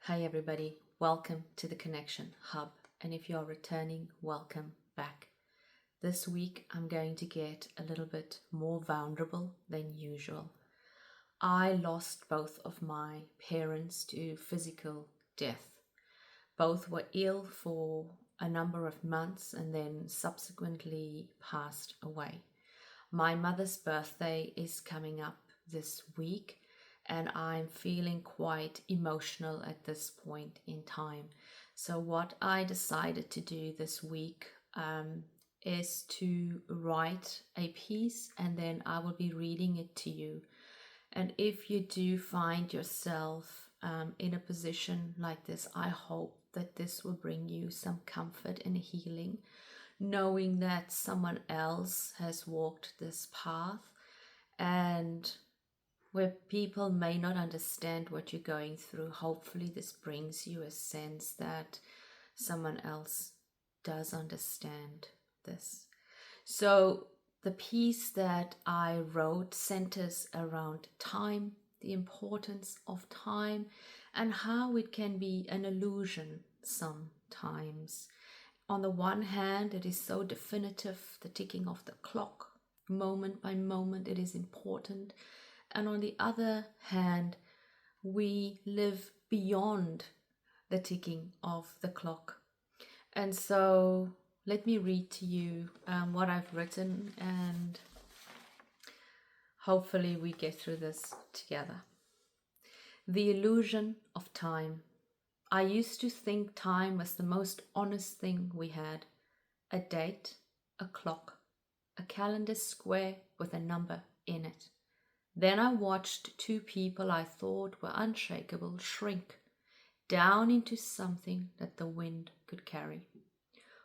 Hi everybody, welcome to the Connection Hub, and if you're returning, welcome back. This week I'm going to get a little bit more vulnerable than usual. I lost both of my parents to physical death. Both were ill for a number of months and then subsequently passed away. My mother's birthday is coming up this week, and I'm feeling quite emotional at this point in time. So what I decided to do this week is to write a piece, and then I will be reading it to you. And if you do find yourself in a position like this, I hope that this will bring you some comfort and healing, knowing that someone else has walked this path, and where people may not understand what you're going through, hopefully this brings you a sense that someone else does understand this. So the piece that I wrote centers around time, the importance of time, and how it can be an illusion sometimes. On the one hand, it is so definitive, the ticking of the clock, moment by moment, it is important. And on the other hand, we live beyond the ticking of the clock. And so let me read to you what I've written, and hopefully we get through this together. The illusion of time. I used to think time was the most honest thing we had. A date, a clock, a calendar square with a number in it. Then I watched two people I thought were unshakable shrink down into something that the wind could carry.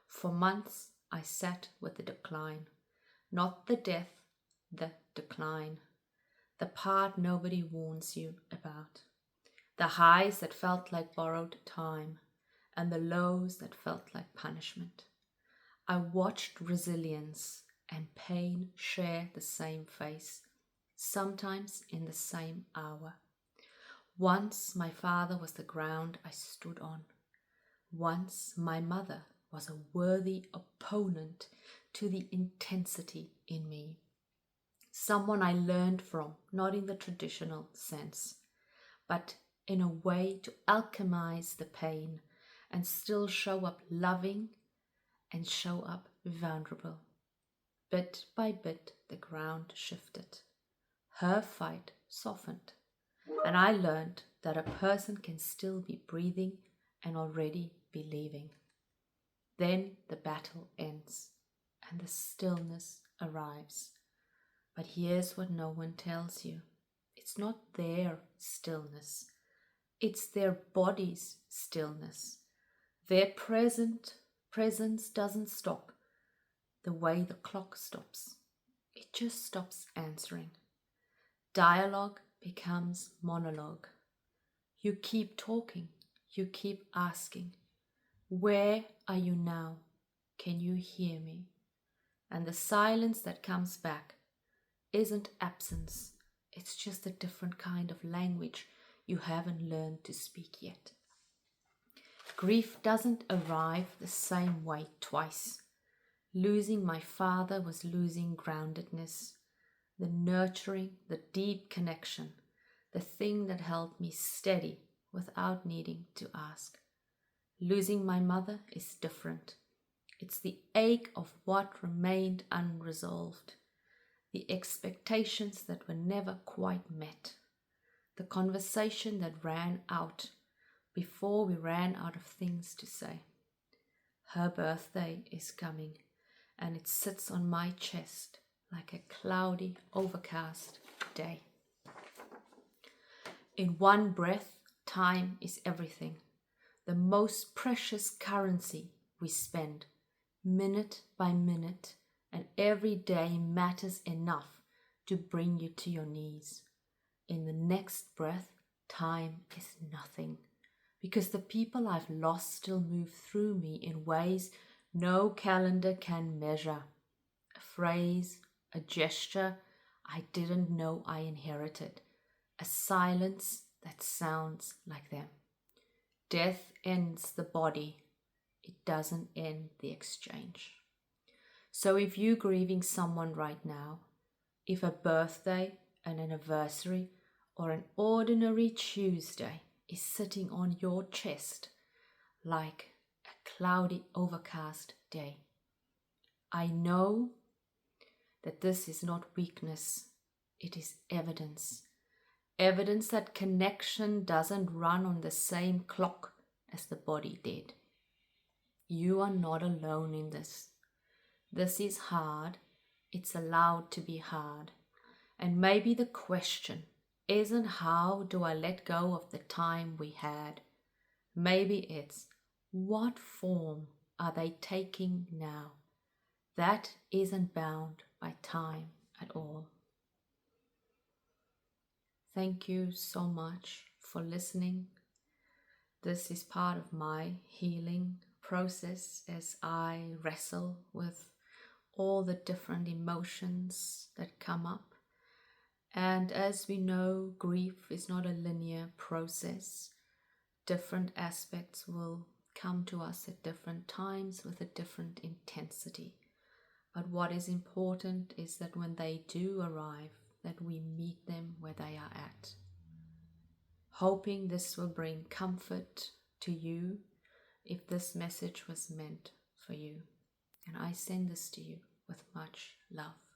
For months I sat with the decline, not the death, the decline, the part nobody warns you about, the highs that felt like borrowed time, and the lows that felt like punishment. I watched resilience and pain share the same face, sometimes in the same hour. Once my father was the ground I stood on. Once my mother was a worthy opponent to the intensity in me. Someone I learned from, not in the traditional sense, but in a way to alchemize the pain and still show up loving and show up vulnerable. Bit by bit, the ground shifted. Her fight softened, and I learned that a person can still be breathing and already be leaving. Then the battle ends and the stillness arrives. But here's what no one tells you. It's not their stillness. It's their body's stillness. Their presence doesn't stop the way the clock stops. It just stops answering. Dialogue becomes monologue. You keep talking, you keep asking, where are you now? Can you hear me? And the silence that comes back isn't absence, it's just a different kind of language you haven't learned to speak yet. Grief doesn't arrive the same way twice. Losing my father was losing groundedness, the nurturing, the deep connection, the thing that held me steady without needing to ask. Losing my mother is different. It's the ache of what remained unresolved, the expectations that were never quite met, the conversation that ran out before we ran out of things to say. Her birthday is coming, and it sits on my chest like a cloudy, overcast day. In one breath, time is everything, the most precious currency we spend, minute by minute, and every day matters enough to bring you to your knees. In the next breath, time is nothing, because the people I've lost still move through me in ways no calendar can measure. A phrase, a gesture I didn't know I inherited, a silence that sounds like them. Death ends the body. It doesn't end the exchange. So if you're grieving someone right now, if a birthday, an anniversary, or an ordinary Tuesday is sitting on your chest like a cloudy, overcast day, I know that this is not weakness, it is evidence. Evidence that connection doesn't run on the same clock as the body did. You are not alone in this. This is hard. It's allowed to be hard. And maybe the question isn't how do I let go of the time we had? Maybe it's what form are they taking now? That isn't bound by time at all. Thank you so much for listening. This is part of my healing process as I wrestle with all the different emotions that come up. And as we know, grief is not a linear process. Different aspects will come to us at different times with a different intensity. But what is important is that when they do arrive, that we meet them where they are at. Hoping this will bring comfort to you if this message was meant for you. And I send this to you with much love.